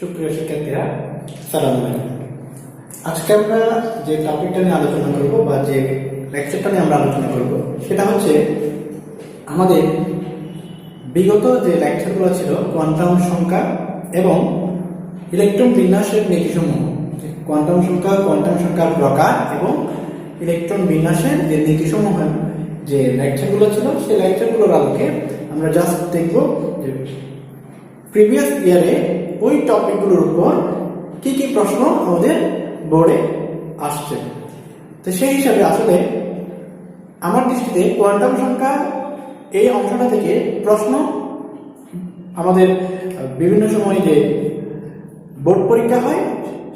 সুপ্রিয় শিক্ষার্থীরা, সালাম আলাইকুম। আজকে আমরা যে টপিকটা নিয়ে আলোচনা করব বা যে লেকচারটা নিয়ে আমরা আলোচনা করব সেটা হচ্ছে আমাদের বিগত যে লেকচারগুলো ছিল কোয়ান্টাম সংখ্যা এবং ইলেকট্রন বিন্যাসের নীতিসমূহ। কোয়ান্টাম সংখ্যার প্রকার এবং ইলেকট্রন বিন্যাসের যে নীতিসমূহ যে লেকচারগুলো ছিল সেই লেকচারগুলোর আলোকে আমরা জাস্ট দেখব যে প্রিভিয়াস ইয়ারে ওই টপিকগুলোর উপর কি কি প্রশ্ন আমাদের বোর্ডে আসছে। তো সেই হিসাবে আসলে আমার দৃষ্টিতে কোয়ান্টাম সংখ্যা এই অংশটা থেকে প্রশ্ন আমাদের বিভিন্ন সময় যে বোর্ড পরীক্ষা হয়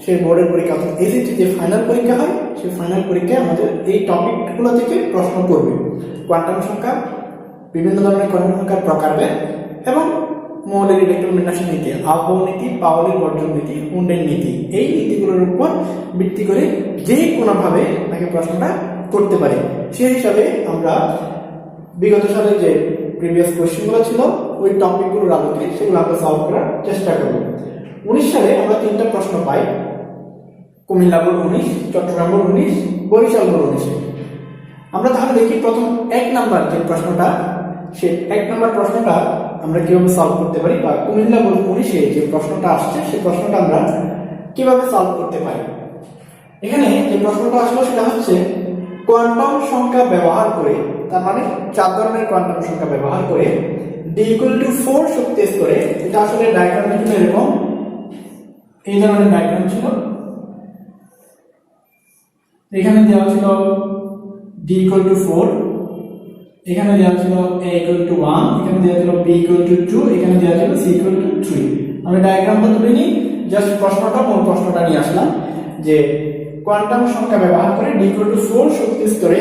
সেই বোর্ডের পরীক্ষা অর্থাৎ এসএসসি যে ফাইনাল পরীক্ষা হয় সেই ফাইনাল পরীক্ষায় আমাদের এই টপিকগুলো থেকে প্রশ্ন করবে। কোয়ান্টাম সংখ্যা, বিভিন্ন ধরনের কোয়ান্টাম সংখ্যার প্রকারভেদ এবং মৌলের ইলেকট্রন বিন্যাসের নীতি, আবহ নীতি, পাওয়ারের বর্জন নীতি, হুন্ডের নীতি, এই নীতিগুলোর উপর ভিত্তি করে যে কোনোভাবে তাকে প্রশ্নটা করতে পারি। সেই হিসাবে আমরা বিগত সালে যে প্রিভিয়াস কোয়েশ্চেনগুলো ছিল ওই টপিকগুলোর আলোকে সেগুলো আমরা সলভ করার চেষ্টা করব। 19 সালে আমরা 3টা প্রশ্ন পাই, Comilla board 19, Chittagong board 19, Barishal board 19। আমরা তাহলে দেখি প্রথম 1 নাম্বার যে প্রশ্নটা, সে 1 নাম্বার প্রশ্নটা আমরা কিভাবে সলভ করতে পারি বা কুমিল্লা বোর্ড 19-এ যে প্রশ্নটা আসছে সেই প্রশ্নটা আমরা কিভাবে সলভ করতে পারি। এখানে যে প্রশ্নটা আসলো সেটা হচ্ছে কোয়ান্টাম সংখ্যা ব্যবহার করে, তার মানে 4 ধরনের কোয়ান্টাম সংখ্যা ব্যবহার করে d = 4 শক্তি স্তরে, এটা আসলে ডায়াগ্রামটা ছিল এরকম, এই ধরনের ডায়াগ্রাম ছিল। এখানে দেওয়া ছিল d = 4, এখানে দেওয়া ছিল a = 1, এখানে দেওয়া ছিল b = 2, এখানে দেওয়া ছিল c = 3। আমি ডায়াগ্রামটা তুলে নিই, জাস্ট মূল প্রশ্নটা নিয়ে আসলাম যে কোয়ান্টাম সংখ্যা ব্যবহার করে d = 4 শক্তি স্তরে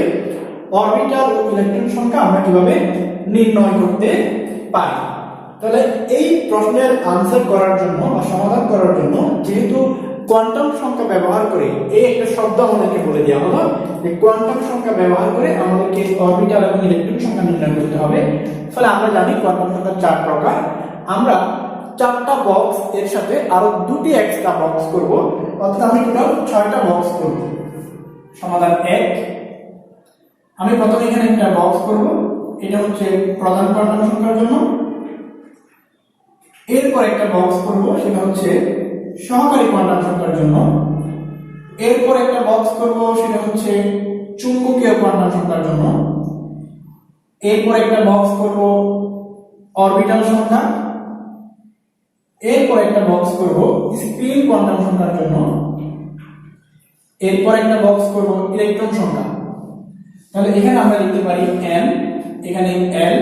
অরবিটাল ও ইলেকট্রন সংখ্যা আমরা কিভাবে নির্ণয় করতে পারি। তাহলে এই প্রশ্নের আনসার করার জন্য বা সমাধান করার জন্য যেহেতু কোয়ান্টাম সংখ্যা ব্যবহার করে, এই একটা শব্দ আমাদেরকে বলে দেওয়া হলো যে কোয়ান্টাম সংখ্যা ব্যবহার করে আমাদেরকে অরবিটাল এবং ইলেকট্রন সংখ্যা নির্ণয় করতে হবে। ফলে আমরা জানি কোয়ান্টাম সংখ্যার 4 প্রকার। আমরা 4টা বক্স এর সাথে আরো 2টি এক্সট্রা বক্স করব, অর্থাৎ আমি টোটাল 6টা বক্স করব। সমাধান 1, আমি প্রথমে এখানে একটা বক্স করব, এটা হচ্ছে প্রধান কোয়ান্টাম সংখ্যার জন্য। এরপর একটা বক্স করব, সেটা হচ্ছে সহকারী কোয়ান্টাম সংখ্যার জন্য। এরপর একটা বক্স করব, সেটা হচ্ছে চুম্বকীয় কোয়ান্টাম সংখ্যার জন্য। এরপর একটা বক্স করব অরবিটাল সংখ্যা। এরপর একটা বক্স করব স্পিন কোয়ান্টাম সংখ্যার জন্য। এরপর একটা বক্স করব ইলেকট্রন সংখ্যা। তাহলে এখানে আমরা লিখতে পারি n, এখানে l,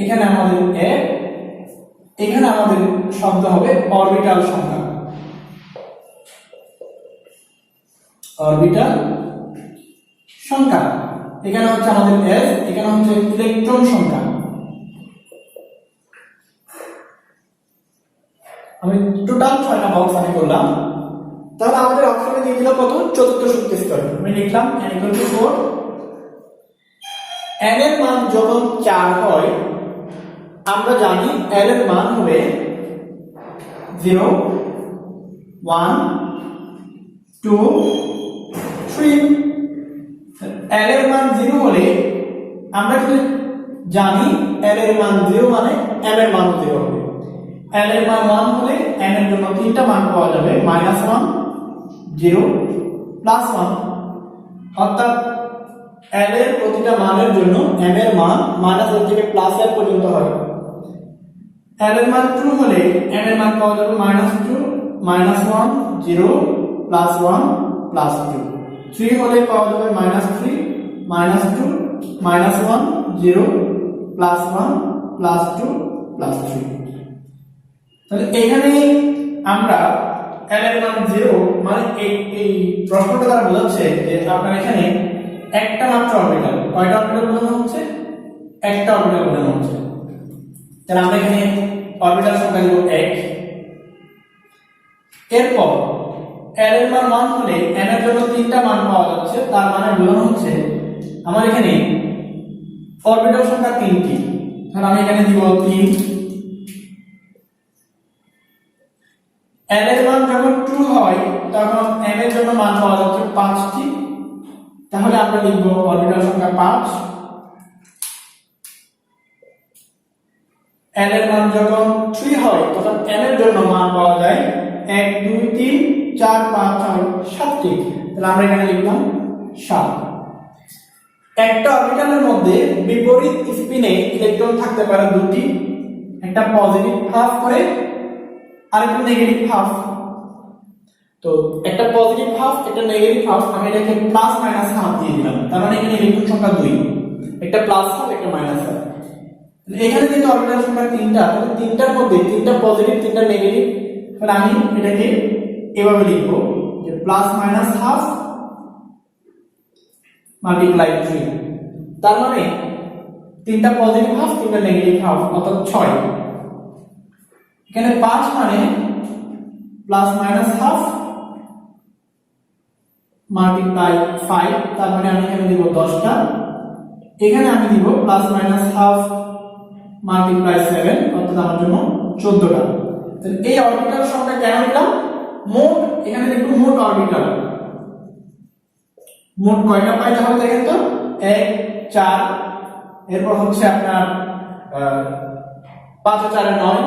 এখানে আমাদের a, এখানে আমাদের শব্দ হবে অরবিটাল সংখ্যা, অরবিটাল সংখ্যা। এখানে হচ্ছে আমাদের s, এখানে হচ্ছে ইলেকট্রন সংখ্যা। আমি টোটাল 6টা বক্স আমি করলাম। তাহলে আমাদের অপশনে দিয়ে দিল কত? চতুর্থ শক্তি স্তর। আমি লিখলাম n = 4। n এর মান যখন 4 হয় আমরা জানি l এর মান হবে 0, 1, 2, 3। l এর মান 0 হলে আমরা কিন্তু জানি l এর মান 0 মানে m এর মান 0 হবে। l এর মান 1 হলে n এর জন্য 3টা মান পাওয়া যাবে, -1, 0, +1। অর্থাৎ l এর প্রতিটা মানের জন্য m এর মান -1 থেকে +1 পর্যন্ত হয়। l এর মান 2 হলে m এর মান পাওয়া যাবে -2, -1, 0, +1, +2। 3 হলে পাওয়া যাবে -3, -2, -1, 0, +1, +2, +3। তাহলে এখানে আমরা l এর মান 0 মানে এই প্রশ্নটা দ্বারা বোঝাচ্ছে যে আপনার এখানে একটা মাত্র অরবিটাল, কয়টা অরবিটাল বোঝানো হচ্ছে? একটা অরবিটাল বোঝানো হচ্ছে। তাহলে আমরা এখানে অরবিটাল সংখ্যা দেব 1। এরপর l এর মান 1 হলে n এর জন্য 3টা মান পাওয়া যাচ্ছে, তার মানে বোঝানো হচ্ছে আমার এখানে অরবিটাল সংখ্যা 3টি। তাহলে আমি এখানে দিব 3। l এর মান যখন 2 হয় তখন m এর জন্য মান পাওয়া যাচ্ছে 5টি, তাহলে আমরা লিখব অরবিটাল সংখ্যা 5। l এর মান যখন 3 হয় তখন m এর জন্য মান পাওয়া যায় 1 2 3 4 5 6 7টি, তাহলে আমরা এখানে লিখলাম 7। একটা অরবিটালের মধ্যে বিপরীত স্পিনে ইলেকট্রন থাকতে পারে দুটি, একটা পজিটিভ হাফ করে আর একটা নেগেটিভ হাফ। তো একটা পজিটিভ হাফ একটা নেগেটিভ হাফ, আমি এটাকে প্লাস মাইনাস হাফ দিয়ে দিলাম, তার মানে এখানে ইলেকট্রন সংখ্যা 2, একটা প্লাস হাফ একটা মাইনাস হাফ। এখানে যেহেতু অরবিটাল সংখ্যা 3টা, তাহলে 3টার মধ্যে 3টা পজিটিভ 3টা নেগেটিভ, তাহলে আমি এটাকে এভাবে লিখব যে প্লাস মাইনাস হাফ মাল্টিপ্লাই 3, তার মানে 3টা পজিটিভ হাফ 3টা নেগেটিভ হাফ অর্থাৎ 6। এখানে 5 মানে প্লাস মাইনাস হাফ মাল্টিপ্লাই 5, তার মানে আমি এখানে দিব 10টা, এখানে আমি দিব প্লাস মাইনাস হাফ মাল্টিপ্লাই 7 অর্থাৎ আমার জন্য 14টা। তাহলে এই অরবিটাল সংখ্যা কেন নিলাম? মোট এখানে দেখুন মোট অরবিটাল মোট কয়টা পাই তাহলে দেখেন তো 1 4, এরপর হচ্ছে আপনার 5 4 9,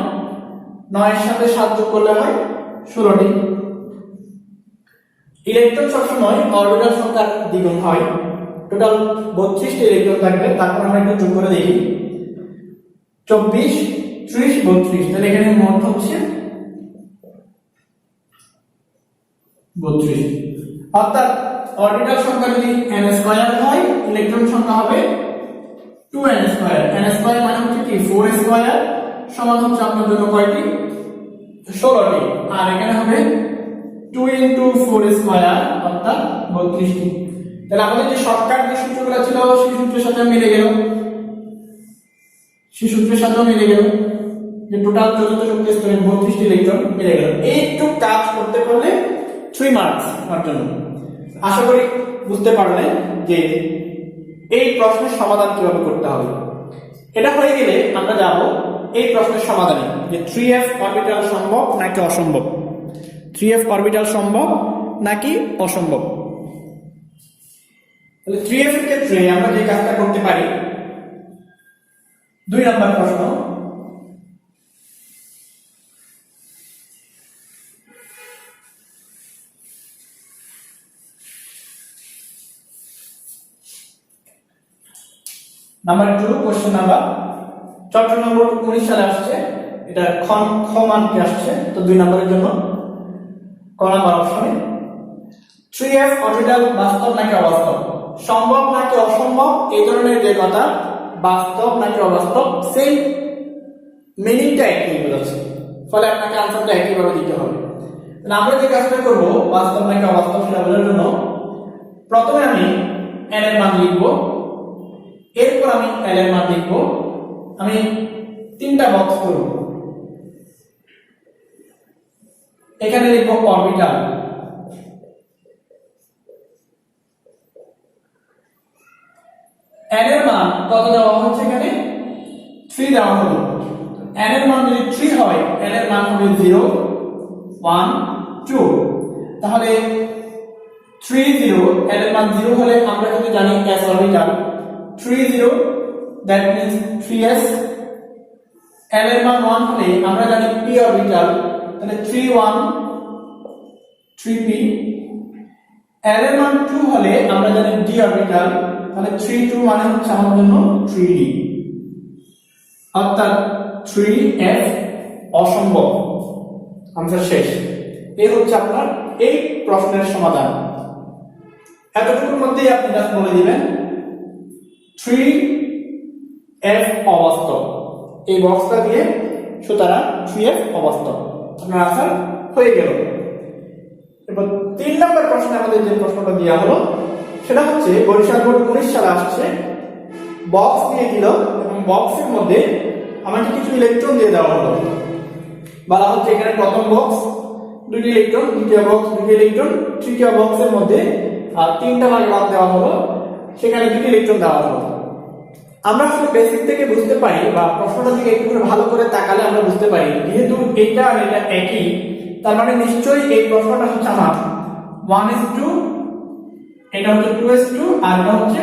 9 এর সাথে 7 যোগ করলে হয় 16টি। ইলেকট্রন সবসময় অরবিটাল সংখ্যার দ্বিগুণ হয়, টোটাল 32টি ইলেকট্রন থাকবে। তারপর আমরা একটু যোগ করে দেখি 24 30 32, তাহলে এখানে মোট হচ্ছে 32। অর্থাৎ অরবিটাল সংখ্যা যদি n স্কয়ার হয় ইলেকট্রন সংখ্যা হবে 2n স্কয়ার। n স্কয়ার মানে হচ্ছে কি 4 স্কয়ার সমান হচ্ছে আপনার জন্য কয়টি 16টি, আর এখানে হবে 2 into 4 স্কয়ার অর্থাৎ 32টি। তাহলে আমাদের যে শর্টকাট যে সূত্রগুলো ছিল সেই সূত্রের সাথে মিলে গেল, সেই সূত্রের সাথেও মিলে গেল যে টোটাল চতুর্থ শক্তি স্তরে 32টি ইলেকট্রন মিলে গেল। একটু কাজ করতে পারলে 3 মার্কস আমার জন্য। আশা করি বুঝতে পারলেন যে এই প্রশ্নের সমাধান কিভাবে করতে হবে। এটা হয়ে গেলে আমরা যাব এই প্রশ্নের সমাধানে যে 3f অরবিটাল সম্ভব নাকি অসম্ভব, 3f অরবিটাল সম্ভব নাকি অসম্ভব। তাহলে 3f এর ক্ষেত্রে আমরা যে কাজটা করতে পারি, 2 নম্বর প্রশ্ন, নাম্বার 2 কোশ্চেন নাম্বার 19 সালে আসছে, এটা খ মানকে আসছে, তো 2 নম্বরের জন্য ক নাম্বার অপশনে 3f অরবিটাল বাস্তব নাকি অবাস্তব, সম্ভব নাকি অসম্ভব, এই ধরনের যে কথা বাস্তব নাকি অবাস্তব সেম মিনিংটা একই বোঝাচ্ছে, ফলে আপনাকে আনসারটা একইভাবে দিতে হবে। তাহলে আমরা যে কাজটা করব বাস্তব নাকি অবাস্তব সেটা বোঝার জন্য প্রথমে আমি n এর মান লিখব, এরপর আমি l এর মান লিখব, আমি 3টা বক্স করব। এখানে লিখব অরবিটাল, n এর মান কত দেওয়া হচ্ছে, এখানে 3 দেওয়া হলো। n এর মান যদি 3 হয় n এর মান হবে 0 1 2, তাহলে 3 0, n এর মান 0 হলে আমরা যদি জানি s orbital 3 0 that means 3s, l এর মান 1 হলে আমরা জানি p অরবিটাল, তাহলে 3 1 3p, l এর মান 2 হলে আমরা জানি d অরবিটাল, তাহলে 3 2 মানে হচ্ছে আমাদের জন্য 3d, অর্থাৎ 3f অসম্ভব। আনসার শেষ। এই হচ্ছে আপনার এই প্রশ্নের সমাধান। এতটুকুর মধ্যেই আপনি জাস্ট বলে দিবেন 3f অবাস্তব, এই বক্সটা দিয়ে সুতরাং 3f অবাস্তব, আপনার আনসার হয়ে গেল। এবার 3 নম্বর প্রশ্নে আমাদের যে প্রশ্নটা দেওয়া হলো সেটা হচ্ছে বরিশাল বোর্ড 19 সালে আসছে, বক্স দিয়ে দিল এবং বক্সের মধ্যে আমাকে কিছু ইলেকট্রন দিয়ে দেওয়া হলো। বলা হচ্ছে এখানে প্রথম বক্স 2টি ইলেকট্রন, দ্বিতীয় বক্স 2টি ইলেকট্রন, তৃতীয় বক্সের মধ্যে 3টা ভাগে ভাগ দেওয়া হলো, সেখানে 2টি ইলেকট্রন দেওয়া হলো। আমরা আসলে বেসিক থেকে বুঝতে পারি বা প্রশ্নটা থেকে একটু ভালো করে তাকালে আমরা বুঝতে পারি যেহেতু এটা আর এটা একই, তার মানে নিশ্চয়ই এই প্রশ্নটা হচ্ছে আমার 1:2, এটা হচ্ছে 2:2, আর এটা হচ্ছে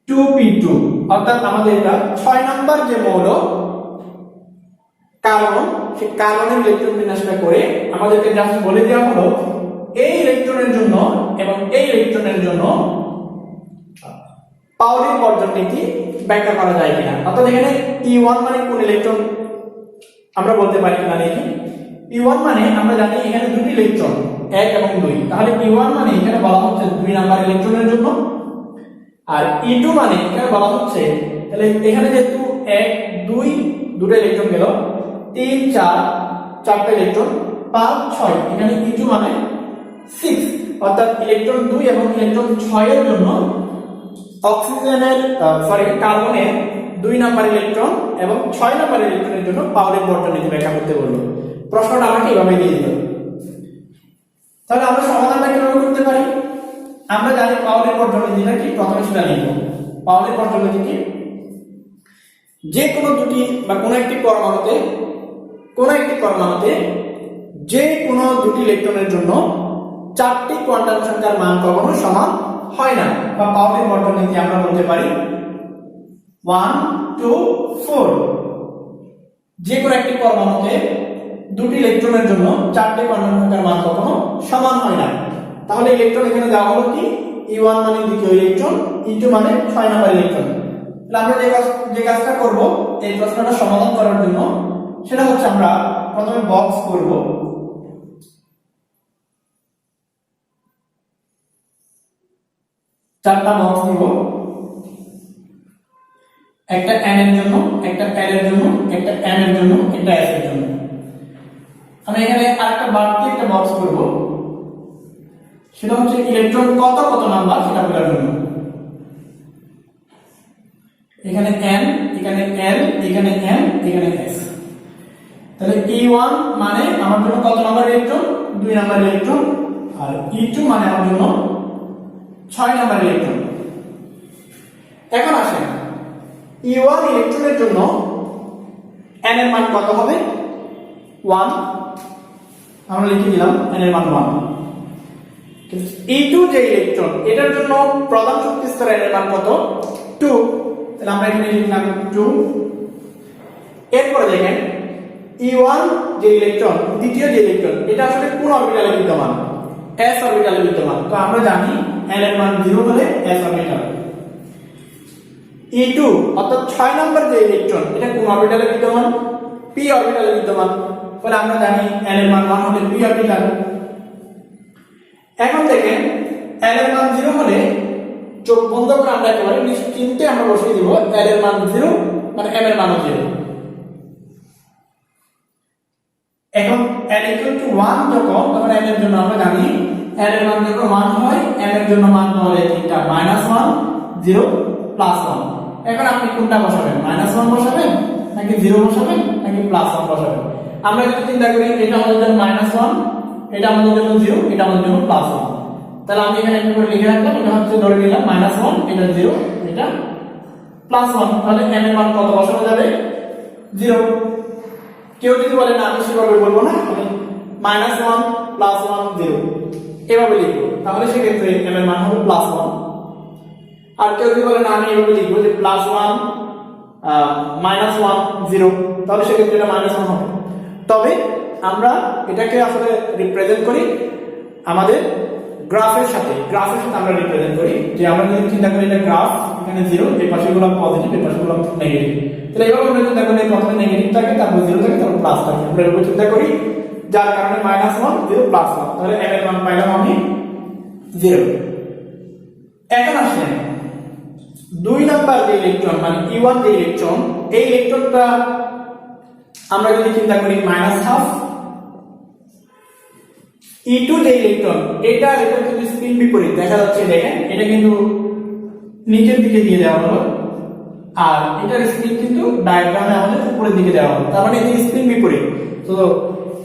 2p2। অর্থাৎ আমাদের এটা 6 নাম্বার যে মৌল কার্বন, সেই কার্বনের ইলেকট্রন বিন্যাসটা করে আমাদেরকে জাস্ট বলে দেওয়া হলো এই ইলেকট্রনের জন্য এবং এই ইলেকট্রনের জন্য পাউলির বর্জন নীতি ব্যাখ্যা করা যায় কিনা। অর্থাৎ এখানে E1 মানে কোন ইলেকট্রন আমরা বলতে পারি কিনা দেখি। E1 মানে আমরা জানি এখানে দুটি ইলেকট্রন 1 এবং 2, তাহলে E1 মানে এখানে বলা হচ্ছে 2 নাম্বার ইলেকট্রনের জন্য, আর E2 মানে এখানে বলা হচ্ছে, তাহলে এখানে যেহেতু 1 2 দুটো ইলেকট্রন গেল, 3 4 চারটা ইলেকট্রন, 5 6, এখানে E2 মানে 6, অর্থাৎ ইলেকট্রন 2 এবং ইলেকট্রন 6 এর জন্য অক্সিজেনের কার্বনের 2 নাম্বার ইলেকট্রন এবং 6 নাম্বার ইলেকট্রনের জন্য পাউলির বর্জন নীতি ব্যাখ্যা করতে বললো। প্রশ্নটা আমাকে এভাবে দিয়ে দিল। তাহলে আমরা সমাধানটা কিভাবে করতে পারি? আমরা জানি পাউলির বর্জন নীতিটা কি, প্রথমে সেটা লিখব। পাউলির বর্জন নীতি কি? যে কোনো দুটি বা কোনো একটি পরমাণুতে যে কোনো দুটি ইলেকট্রনের জন্য 4টি কোয়ান্টাম সংখ্যার মান কখনো সমান হয় না, বা পাউলির বর্জন নীতি আমরা বলতে পারি 1 2 4। যে কোনো একটি পরমাণুতে দুটি ইলেকট্রনের জন্য 4টি কোয়ান্টাম সংখ্যার মান কখনো সমান হয় না। তাহলে ইলেকট্রন এখানে দেওয়া হলো কি, E1 মানে দ্বিতীয় ইলেকট্রন, E2 মানে 6 নাম্বার ইলেকট্রন। তাহলে আমরা যে কাজটা করব এই প্রশ্নটা সমাধান করার জন্য, সেটা হচ্ছে আমরা প্রথমে বক্স করব। চারটা বক্স নিব, একটা n এর জন্য, একটা l এর জন্য, একটা m এর জন্য, একটা s এর জন্য। আমি এখানে আরেকটা বাড়তি একটা বক্স করব, সেটা হচ্ছে ইলেকট্রন কত নাম্বার সেটা বলার জন্য। এখানে n, এখানে l, এখানে m, এখানে s। তাহলে E1 মানে আমার জন্য কত নাম্বার ইলেকট্রন, 2 নাম্বার ইলেকট্রন, আর E2 মানে আমার জন্য 6 নাম্বার ইলেকট্রন। এখন আসেন E1 ইলেকট্রনের জন্য n এর মান কত হবে, 1, আমরা লিখে দিলাম n এর মান 1। E2 যে ইলেকট্রন, এটার জন্য প্রধান শক্তি স্তর n এর মান কত, 2, তাহলে আমরা এখানে লিখলাম 2। এরপরে দেখেন E1 যে ইলেকট্রন, দ্বিতীয় যে ইলেকট্রন, এটা আসলে কোন অরবিটালে বিদ্যমান, s অরবিটালে বিদ্যমান। তো আমরা জানি n এর মান 0 হলে s অরবিটাল। E2 অর্থাৎ 6 নাম্বার যে ইলেকট্রন, এটা কোন অরবিটালে বিদ্যমান, p অরবিটালে বিদ্যমান। তাহলে আমরা জানি n এর মান 1 হলে p অরবিটাল। এখন দেখেন l এর মান 0 হলে চোখ বন্ধ করে আমরা একেবারে নিশ্চিন্তে আমরা বসিয়ে দিব l এর মান 0 মানে m এর মানও 0। এখন n = 1 তখন n এর জন্য আমরা জানি n এর মান যখন 1 হয়, m এর জন্য মান হবে এটা -1 0 +1। এখন আপনি কোনটা বসাবেন, -1 বসাবেন নাকি 0 বসাবেন নাকি +1 বসাবেন? আমরা যদি চিন্তা করি এটা আমাদের জন্য -1, এটা আমাদের জন্য 0, এটা আমাদের জন্য +1, তাহলে আমি এখানে একটু করে লিখে রাখলাম, এটা হচ্ছে ধরে নিলাম -1, এটা 0, এটা +1। তাহলে m এর মান কত বসানো যাবে, 0। কেউ যদি বলে না আমি সেভাবে বলবো না, আমি -1 +1 0 এভাবে লিখবো, তাহলে সেক্ষেত্রে m এর মান হবে +1। আর কেউ যদি বলে না আমি এভাবে লিখবো যে +1 -1 0, তাহলে সেক্ষেত্রে এটা -1 হবে। তবে আমরা এটাকে আসলে রিপ্রেজেন্ট করি আমাদের গ্রাফের সাথে আমরা রিপ্রেজেন্ট করি, যে আমরা যদি চিন্তা করি এটা গ্রাফ, এখানে 0, এই পাশেগুলো পজিটিভ, এই পাশেগুলো নেগেটিভ। তাহলে এইভাবে আমরা চিন্তা করি প্রথমে নেগেটিভ থাকে, তারপর 0 থাকে, তারপর প্লাস থাকে। আমরা এভাবে চিন্তা করি, যার কারণে -1 0 +1, তাহলে m এর মান পাইলাম আমি 0। এখন আসেন 2 নাম্বার যে ইলেকট্রন মানে E1 যে ইলেকট্রন, এই ইলেকট্রনটা আমরা যদি চিন্তা করি -1/2। E2 যে ইলেকট্রন, এটা যদি স্পিন বিপরীত দেখা যাচ্ছে, দেখেন এটা কিন্তু নিচের দিকে দিয়ে দেওয়া হলো, আর এটার স্পিন কিন্তু ডায়াগ্রামে আমাদের উপরের দিকে দেওয়া হলো, তার মানে এই স্পিন বিপরীত। তো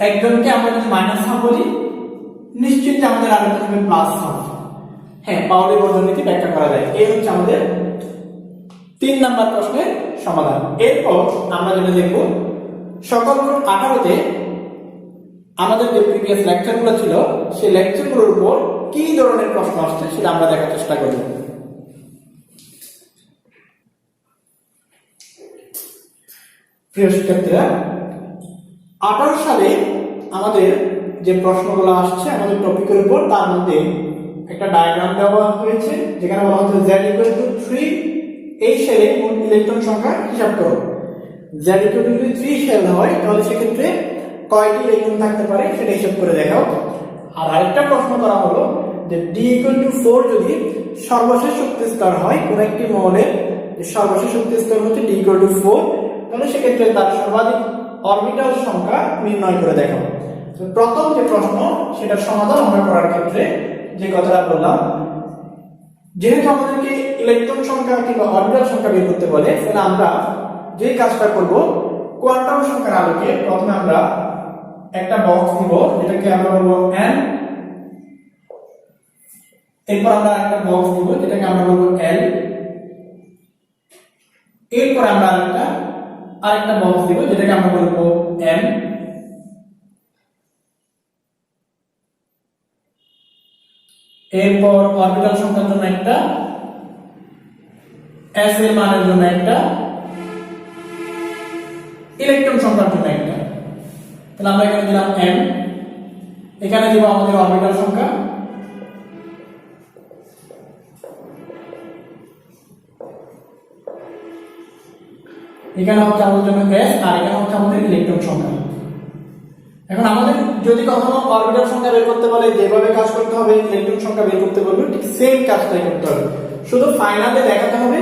একজনকে আমরা যদি -1/2 বলি, নিশ্চিন্তে আমাদের আরেকজন হবে +1/2। হ্যাঁ, পাউলির বর্জন নীতি ব্যাখ্যা করা যায়। এই হচ্ছে আমাদের 3 নাম্বার প্রশ্নের সমাধান। এরপর আমরা যেটা দেখব, সকল মোট 18তে আমাদের যে প্রিভিয়াস লেকচারগুলো ছিল সেই লেকচারগুলোর উপর কি ধরনের প্রশ্ন আসছে সেটা আমরা দেখার চেষ্টা করব। প্রিয় শিক্ষার্থীরা, 18 সালে আমাদের যে প্রশ্নগুলো আসছে আমাদের টপিকের উপর, তার মধ্যে একটা ডায়াগ্রাম দেওয়া হয়েছে যেখানে বলা হচ্ছে z=3 এই সেলে মোট ইলেকট্রন সংখ্যা হিসাব করো। z=যদি 3 সেল হয় তাহলে সেক্ষেত্রে কয়টি ইলেকট্রন থাকতে পারে সেটা হিসাব করে দেখাও। আর আরেকটা প্রশ্ন করা হলো যে d=4 যদি সর্বশেষ শক্তি স্তর হয় কোন একটি মৌলের সর্বশেষ শক্তি স্তর হচ্ছে d=4, তাহলে সেক্ষেত্রে তার সর্বাধিক অরবিটাল সংখ্যা নির্ণয় করে দেখাও। তো প্রথম যে প্রশ্ন সেটার সমাধান আমরা করার ক্ষেত্রে যে কথাটা বললাম, যেহেতু আমাদেরকে ইলেকট্রন সংখ্যা কিংবা অরবিটাল সংখ্যা বের করতে বলে, তাহলে আমরা যে কাজটা করব কোয়ান্টাম সংখ্যার আলোকে প্রথমে আমরা একটা বক্স দিব যেটাকে আমরা বলবো n, এরপর আমরা একটা বক্স দিব যেটাকে আমরা বলবো l, এরপর আমরা আরেকটা বক্স দিব যেটাকে আমরা বলবো m, এরপর অরবিটাল সংখ্যার জন্য একটা, s এর মানের জন্য একটা, ইলেকট্রন সংখ্যার জন্য একটা। তাহলে আমরা এখানে দিলাম m, এখানে দিব আমাদের অরবিটাল সংখ্যা, এখানে হচ্ছে আমাদের জন্য s, আর এখানে হচ্ছে আমাদের ইলেকট্রন সংখ্যা। এখন আমাদের যদি কখনো অরবিটাল সংখ্যা বের করতে বলে যেভাবে কাজ করতে হবে ইলেকট্রন সংখ্যা বের করতে বলবে ঠিক সেম কাজটাই করতে হবে, শুধু ফাইনালে দেখাতে হবে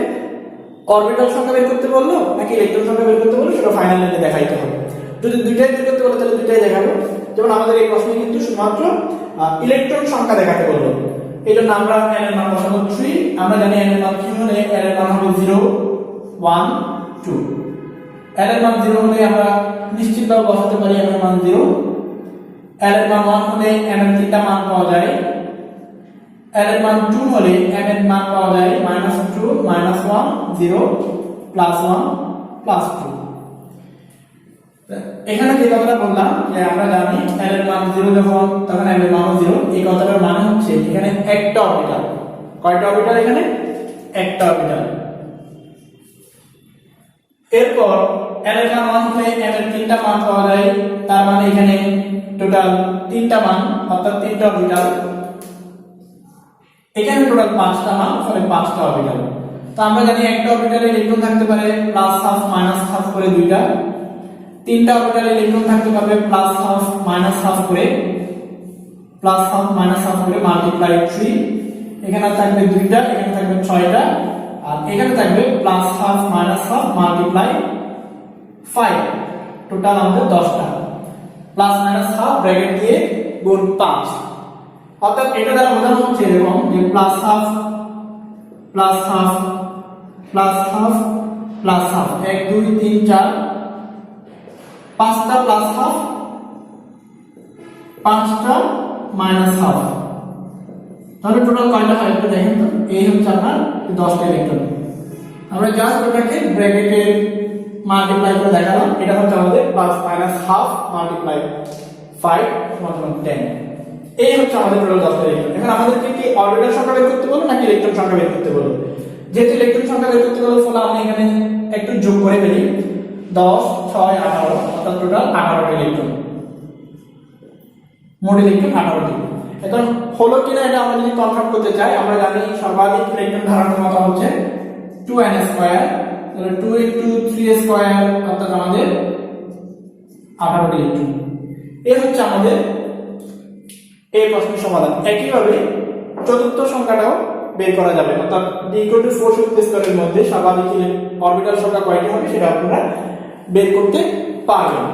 অরবিটাল সংখ্যা বের করতে বললো নাকি ইলেকট্রন সংখ্যা বের করতে বললো সেটা ফাইনালে দেখাইতে হবে। যদি দুইটাই বের করতে বলে তাহলে দুইটাই দেখাবো। যেমন আমাদের এই প্রশ্নে কিন্তু শুধুমাত্র ইলেকট্রন সংখ্যা দেখাতে বললো, এই জন্য আমরা n এর মান বসাবো 3। আমরা জানি n এর মান কি হলে n এর মান হবে 0, 1, 2। n এর মান 0 হলে আমরা নিশ্চিতভাবে বসাতে পারি n এর মান 0, n এর মান 1 হলে n এর তিনটা মান পাওয়া যায়, n এর মান 2 হলে n এর মান পাওয়া যায় -2, -1, 0, +1, +2। এখানে যে কথাটা বললাম যে আমরা জানি n এর মান 0 যখন তখন n এর মান 0, এই কথাটার মানে হচ্ছে এখানে একটা অরবিটাল। কয়টা অরবিটাল? এখানে একটা অরবিটাল। এরপর n এর মান 1 হলে n এর তিনটা মান পাওয়া যায়, তার মানে এখানে টোটাল তিনটা মান অর্থাৎ তিনটা অরবিটাল। এখানে টোটাল 5টা মান, ফলে 5টা অরবিটাল। তো আমরা জানি একটা অরবিটালে ইলেকট্রন থাকতে পারে +12 -12 করে দুইটা, তিনটা অরবিটালে ইলেকট্রন থাকতে পারবে +12 -12 করে, +12 -12 করে মাল্টিপ্লাই 3, এখানে থাকবে দুইটা, এখানে থাকবে 6টা, আর এখানে থাকবে +12 -12 মাল্টিপ্লাই 5, টোটাল আমাদের 10টা, +-12 ব্র্যাকেট দিয়ে গুণ 5। অর্থাৎ এটা দ্বারা বোঝানো হচ্ছে এরকম যে +12 +12 +12 +12 1 2 3 4 5টা +12 5টা -12, তাহলে টোটাল কয়টা হয় একটু দেখেন তো। এই হচ্ছে আপনার 10টা ইলেকট্রন। আমরা জাস্ট ওটাকে ব্র্যাকেটে মাল্টিপ্লাই করে দেখালাম, এটা হচ্ছে আমাদের +-12 মাল্টিপ্লাই 5 সমান 10। এই হচ্ছে আমাদের টোটাল 10টা ইলেকট্রন। এখন আমাদেরকে কি অরবিটাল সংখ্যা বের করতে বলবো নাকি ইলেকট্রন সংখ্যা বের করতে বলবো? যেহেতু ইলেকট্রন সংখ্যা বের করতে বলবো ফলে আমি এখানে একটু যোগ করে ফেলি, 10 6 18, অর্থাৎ টোটাল 18টা ইলেকট্রন, মোট ইলেকট্রন 18টি। এখন হলো কিনা এটা আমরা যদি কনফার্ম করতে চাই, আমরা জানি সর্বাধিক ইলেকট্রন ধারণ ক্ষমতা হচ্ছে 2n², তাহলে 2 * 3² অর্থাৎ আমাদের 18টি ইলেকট্রন। এই হচ্ছে আমাদের এই প্রশ্নের সমাধান। একইভাবে চতুর্থ সংখ্যাটাও বের করা যাবে, অর্থাৎ d=4 শক্তি স্তরের মধ্যে সর্বাধিক অরবিটাল সংখ্যা কয়টি হবে সেটা আপনারা বের করতে পারবেন।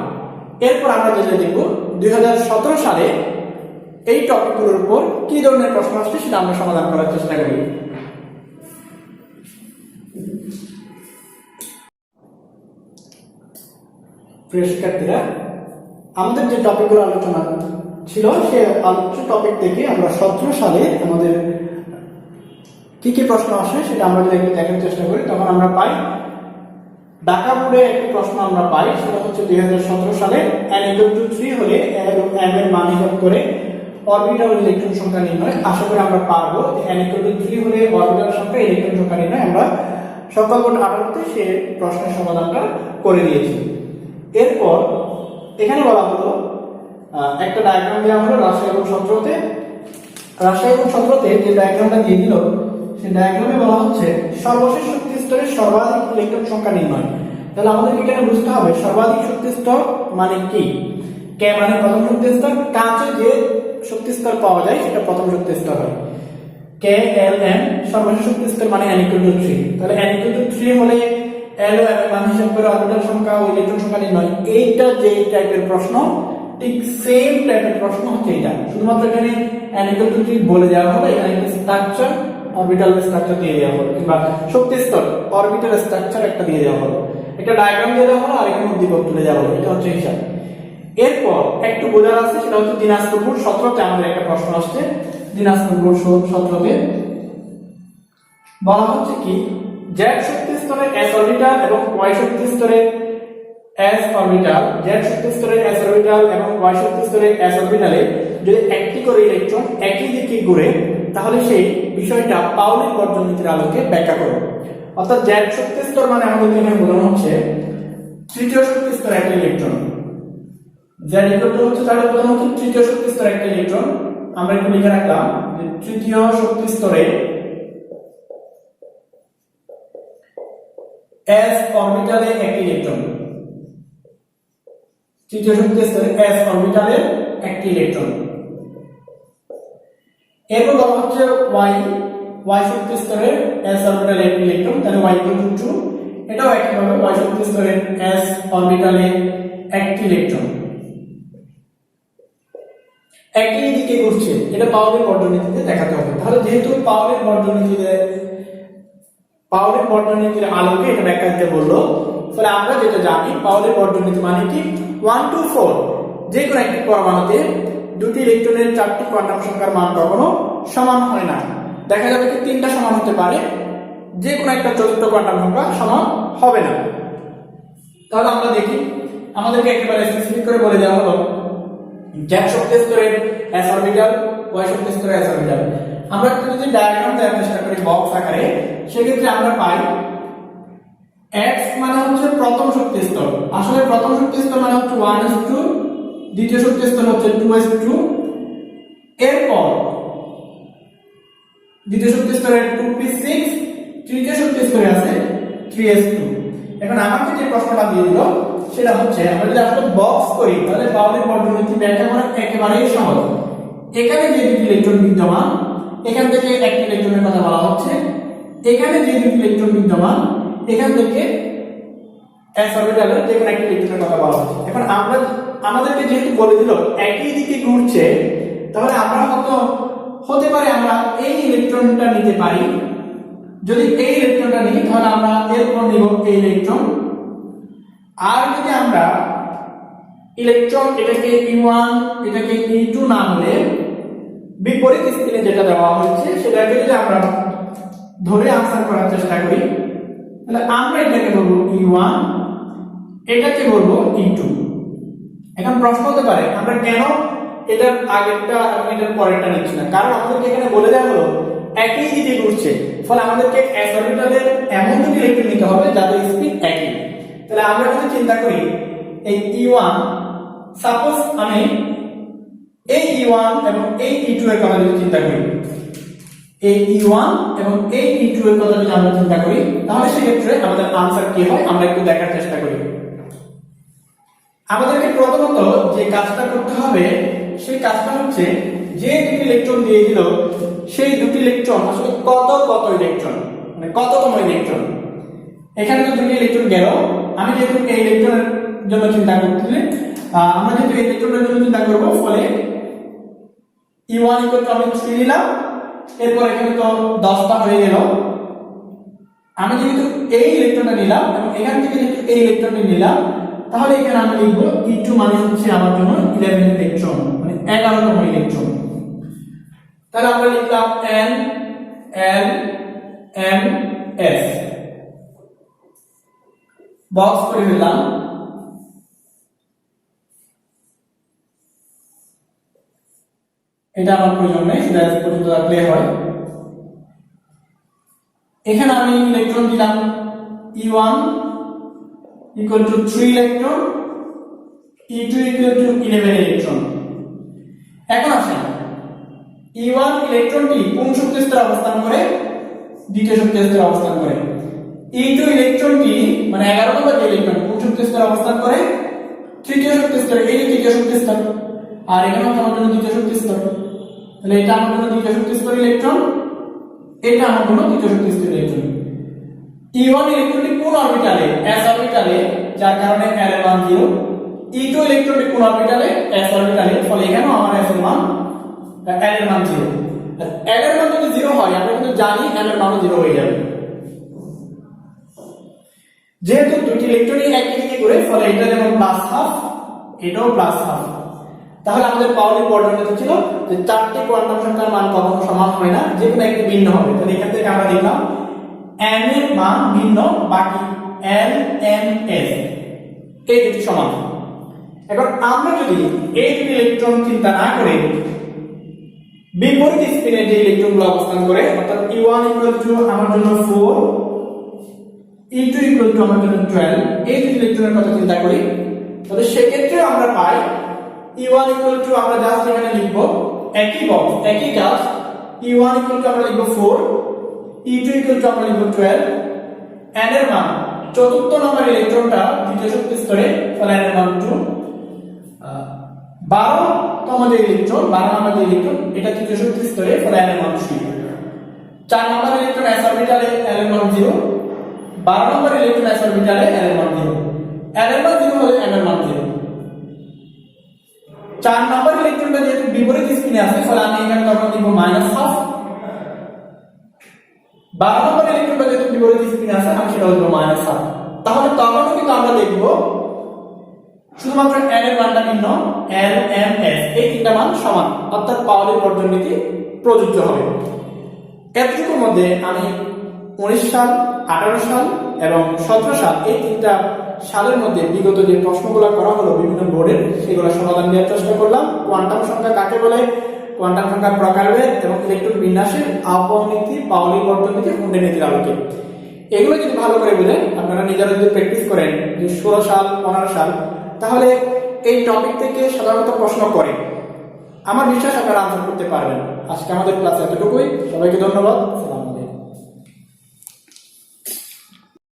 এরপর আমরা যেটা দেখব 2017 সালে এই টপিকগুলোর উপর কি ধরনের প্রশ্ন আসছে সেটা আমরা সমাধান করার চেষ্টা করি। প্রিয় শিক্ষার্থীরা, আমাদের যে টপিকগুলো আলোচনা ছিল সে আলোচ্য টপিক থেকে আমরা 17 সালে আমাদের কি কি প্রশ্ন আসে সেটা আমরা যদি একটু দেখার চেষ্টা করি, তখন আমরা পাই ঢাকা বোর্ডে একটি প্রশ্ন আমরা পাই, সেটা হচ্ছে 2017 সালে n equal to 3 হলে m এর মান হিসাব করে অরবিটাল ইলেকট্রন সংখ্যা নির্ণয়। আশা করি আমরা পারবো। n equal to 3 হলে অরবিটাল সংখ্যা ইলেকট্রন সংখ্যা নির্ণয় আমরা সংখ্যা বোর্ড 18তে সে প্রশ্নের সমাধানটা করে দিয়েছি। এরপর এখানে বলা হলো একটা ডায়াগ্রাম দেওয়া হলো রাজশাহী এবং সতেরোতে। রাজশাহী এবং সতেরোতে যে ডায়াগ্রামটা দিয়ে দিল, সেই ডায়াগ্রামে বলা হচ্ছে সর্বশেষ শক্তি স্তরের সর্বাধিক ইলেকট্রন সংখ্যা নির্ণয়। তাহলে আমাদেরকে এখানে বুঝতে হবে সর্বাধিক শক্তি স্তর মানে কি। কে মানে প্রথম শক্তি স্তর, কাঁচে যে শক্তি স্তর পাওয়া যায় সেটা প্রথম শক্তি স্তর হয়। কে এল এম সর্বশেষ শক্তি স্তর মানে n equal to 3। তাহলে n equal to 3 হলে l ও m এর মান হিসাব করে অরবিটাল সংখ্যা ও ইলেকট্রন সংখ্যা নির্ণয়। এইটা যে টাইপের প্রশ্ন, ঠিক সেম টাইপের প্রশ্ন হচ্ছে এটা, শুধুমাত্র এখানে n equal to 3 বলে দেওয়া হবে, এখানে স্ট্রাকচার অরবিটাল স্ট্রাকচার দিয়ে দেওয়া হবে, কিংবা শক্তি স্তর অরবিটাল স্ট্রাকচার একটা দিয়ে দেওয়া হবে, একটা ডায়াগ্রাম দিয়ে দেওয়া হলো আর এখানে উদ্দীপক তুলে দেওয়া হলো। এটা হচ্ছে হিসাব। এরপর একটু বোঝার আছে, সেটা হচ্ছে দিনাজপুর বোর্ড 17তে আমাদের একটা প্রশ্ন আসছে। দিনাজপুর বোর্ড 17তে বলা হচ্ছে কি, z শক্তি স্তরে s অরবিটাল এবং y শক্তি স্তরে s অরবিটাল, z শক্তি স্তরে s অরবিটাল এবং y শক্তি স্তরে s অরবিটালে যদি একটি করে ইলেকট্রন একই দিকে ঘুরে, তাহলে সেই বিষয়টা পাউলির বর্জনীতির আলোকে ব্যাখ্যা করো। অর্থাৎ z শক্তি স্তর মানে আমাদের এখানে বোঝানো হচ্ছে তৃতীয় শক্তি স্তরে একটা ইলেকট্রন। z ইকুয়াল টু হচ্ছে, তাহলে বোঝানো হচ্ছে তৃতীয় শক্তি স্তরে একটা ইলেকট্রন। আমরা একটু লিখে রাখলাম যে তৃতীয় শক্তি স্তরে s অরবিটালে একটি ইলেকট্রন, তৃতীয় শক্তি স্তরে s অরবিটালে একটি ইলেকট্রন। এরপর বলা হচ্ছে y শক্তি স্তরে s অরবিটালে একটি ইলেকট্রন, তাহলে y ইকুয়াল টু 2। এটাও একইভাবে y শক্তি স্তরে s অরবিটালে একটি ইলেকট্রন একই দিকে ঘুরছে, এটা পাউলির বর্জনীতিতে দেখাতে হবে। তাহলে যেহেতু পাউলির বর্জনীতির আলোকে এটা ব্যাখ্যা দিতে বললো, তাহলে আমরা যেটা জানি পাউলির বর্জনীতি মানে কি, 1 to 4 যে কোনো একটি পরমাণুতে দুটি ইলেকট্রনের 4টি কোয়ান্টাম সংখ্যার মান কখনো সমান হয় না। দেখা যাবে কি 3টা সমান হতে পারে, যে কোনো একটা চতুর্থ কোয়ান্টাম সংখ্যা সমান হবে না। তাহলে আমরা দেখি, আমাদেরকে একেবারে স্পেসিফিক করে বলে দেওয়া হলো z শক্তি স্তরের s অরবিটাল, y শক্তি স্তরের s অরবিটাল। আমরা যদি ডায়াগ্রাম দেওয়ার চেষ্টা করি বক্স আকারে, সেক্ষেত্রে আমরা পাই x মানে হচ্ছে প্রথম শক্তি স্তর। আসলে প্রথম শক্তি স্তর মানে হচ্ছে 1s2, দ্বিতীয় শক্তি স্তর হচ্ছে 2s2, এরপর দ্বিতীয় শক্তি স্তরে 2p6, তৃতীয় শক্তি স্তরে আছে 3s2। এখন আমাকে যে প্রশ্নটা দিয়ে দিল সেটা হচ্ছে, আমরা যদি আসলে বক্স করি তাহলে পাউলির বর্জনীতি ব্যাখ্যা করা একেবারেই সহজ। এখানে যে দুটি ইলেকট্রন বিদ্যমান, এখান থেকে একটি ইলেকট্রনের কথা বলা হচ্ছে, এখানে যে দুটি ইলেকট্রন বিদ্যমান, এখান থেকে s অরবিটালের যে কোনো একটি ইলেকট্রনের কথা বলা হচ্ছে। এখন আমাদেরকে যেহেতু বলে দিল একই দিকে ঘুরছে, তাহলে আমরা হতে পারে আমরা এই ইলেকট্রনটা নিতে পারি। যদি এই ইলেকট্রনটা নিই তাহলে আমরা এরপর নিব এই ইলেকট্রন। আর যদি আমরা ইলেকট্রন এটাকে E1 এটাকে E2 না হলে বিপরীত স্পিনে যেটা দেওয়া হচ্ছে সেটাকে যদি আমরা ধরে আনসার করার চেষ্টা করি, তাহলে আমরা এটাকে বলবো E1, এটাকে বলবো E2। এখন প্রশ্ন হতে পারে আমরা কেন এটার আগেরটা এবং এটার পরেরটা নিচ্ছি না, কারণ আমাদেরকে এখানে বলে দেওয়া হলো একই দিকে ঘুরছে, ফলে আমাদেরকে s অরবিটালের এমন দুটি ইলেকট্রন নিতে হবে যাদের স্পিন একই। তাহলে আমরা যদি চিন্তা করি এই E1, সাপোজ আমি এই E1 এবং এই E2 এর কথা যদি চিন্তা করি, এই E1 এবং এই E2 এর কথা যদি আমরা চিন্তা করি, তাহলে সেক্ষেত্রে আমাদের আনসার কি হয় আমরা একটু দেখার চেষ্টা করি। আমাদেরকে প্রথমত যে কাজটা করতে হবে সেই কাজটা হচ্ছে, যে দুটি ইলেকট্রন দিয়ে দিল সেই দুটি ইলেকট্রন আসলে কত ইলেকট্রন, মানে কততম ইলেকট্রন। এখানে তো দুটি ইলেকট্রন গেল, আমি যেহেতু এই ইলেকট্রনের জন্য চিন্তা করতে, আমরা যেহেতু এই ইলেকট্রনের জন্য চিন্তা করব, ফলে E1 ইকুয়াল টু আমি 3 নিলাম, এরপর এখানে তো 10টা হয়ে গেল। আমি যেহেতু এই ইলেকট্রনটা নিলাম এবং এখান থেকে যেহেতু এই ইলেকট্রনটি নিলাম, তাহলে এখানে আমি লিখব E2 মানে হচ্ছে আমার জন্য 11 ইলেকট্রন, মানে 11তম ইলেকট্রন। তাহলে আমরা লিখলাম N L M S। Box করে ফেললাম। এটা আমার প্রয়োজন নেই, সেটা আজ পর্যন্ত রাখলে হয়। এখানে আমি ইলেকট্রন দিলাম E1 equal to 3 electron, E2 equal to 11 electron. এখন আসেন E1 ইলেকট্রনটি কোন শক্তি স্তরে অবস্থান করে? দ্বিতীয় শক্তি স্তরে অবস্থান করে। E2 ইলেকট্রনটি মানে 11 নম্বর যে ইলেকট্রন কোন শক্তি স্তরে অবস্থান করে? তৃতীয় শক্তি স্তরে। এই যে তৃতীয় শক্তি স্তর, আর এখানেও আমার জন্য দ্বিতীয় শক্তি স্তর। তাহলে এটা আমার জন্য দ্বিতীয় শক্তি স্তর ইলেকট্রন, এটা আমার জন্য তৃতীয় শক্তি স্তর ইলেকট্রন। E1 ইলেকট্রনটি কোন অরবিটালে? s অরবিটালে, যার কারণে l এর মান 0। E2 ইলেকট্রনটি কোন অরবিটালে? s অরবিটালে, ফলে এখানেও আমার s এর মান l এর মান 0। l এর মান যদি 0 হয়, আমরা কিন্তু জানি l এর মানও 0 হয়ে যাবে। যেহেতু দুটি ইলেকট্রনই একই দিকে ঘুরে, ফলে এটা যেমন +12, এটাও +12। তাহলে আমাদের পাউলি বর্ণনীতি ছিল যে চারটি কোয়ান্টাম সংখ্যার মান কখনো সমান হয় না, যে কোনো একটি ভিন্ন হবে। তাহলে এখান থেকে আমরা দেখলাম n এর মান ভিন্ন, বাকি l m s এই দুটি সমান। এখন আমরা যদি এই দুটি ইলেকট্রন চিন্তা না করে বিপরীত স্পিনে যে ইলেকট্রনগুলো অবস্থান করে, অর্থাৎ E1 আমার জন্য 4, E2 আমার জন্য 12, এই দুটি ইলেকট্রনের কথা চিন্তা করি, তাহলে সেক্ষেত্রে আমরা পাই E1 আমরা জাস্ট এখানে লিখব একই বক্স একই কাজ। E1 আমরা লিখব 4, E2 আমরা লিখব 12, n এর মান চতুর্থ নম্বর ইলেকট্রনটা দ্বিতীয় শক্তি স্তরে, ফলে n এর মান 2। 12 তম যে ইলেকট্রন, 12 নম্বর যে ইলেকট্রন, এটা তৃতীয় শক্তি স্তরে, ফলে n এর মান 3। 4 নম্বর ইলেকট্রন s অরবিটালে, l এর মান 0। 12 নম্বর ইলেকট্রন s অরবিটালে, l এর মান 0। l এর মান 0 হলে n এর মান 0। 4 নম্বর ইলেকট্রনটা যেহেতু বিপরীত স্পিনে আছে, ফলে আমি এখানে তখন দিব -12। 12 নম্বর ইলেকট্রনটা যেহেতু বিপরীত স্পিনে আছে, আমি সেটা দিব -12। তাহলে তখনও কিন্তু আমরা দেখব শুধুমাত্র n এর মানটা ভিন্ন, l m s এই তিনটা মান সমান, অর্থাৎ পাউলির বর্ণনীতি প্রযোজ্য হবে। এতটুকুর মধ্যে আমি 19 সাল, 18 সাল এবং 17 সাল এই তিনটা সালের মধ্যে বিগত যে প্রশ্নগুলো করা হলো বিভিন্ন বোর্ডের, সেগুলো সমাধান দেওয়ার চেষ্টা করলাম। কোয়ান্টাম সংখ্যা কাকে বলে, কোয়ান্টাম সংখ্যার প্রকারভেদ এবং ইলেকট্রন বিন্যাসের আপনীতি, পাউলি বর্ণনীতি, হুন্ডে নীতির আলোকে। এগুলো যদি ভালো করে বুঝেন, আপনারা নিজেরা যদি প্র্যাকটিস করেন যে 16 সাল 15 সাল, তাহলে এই টপিক থেকে সাধারণত প্রশ্ন করে আমার বিশ্বাস আপনারা আনসার করতে পারবেন। আজকে আমাদের ক্লাস এতটুকুই। সবাইকে ধন্যবাদ।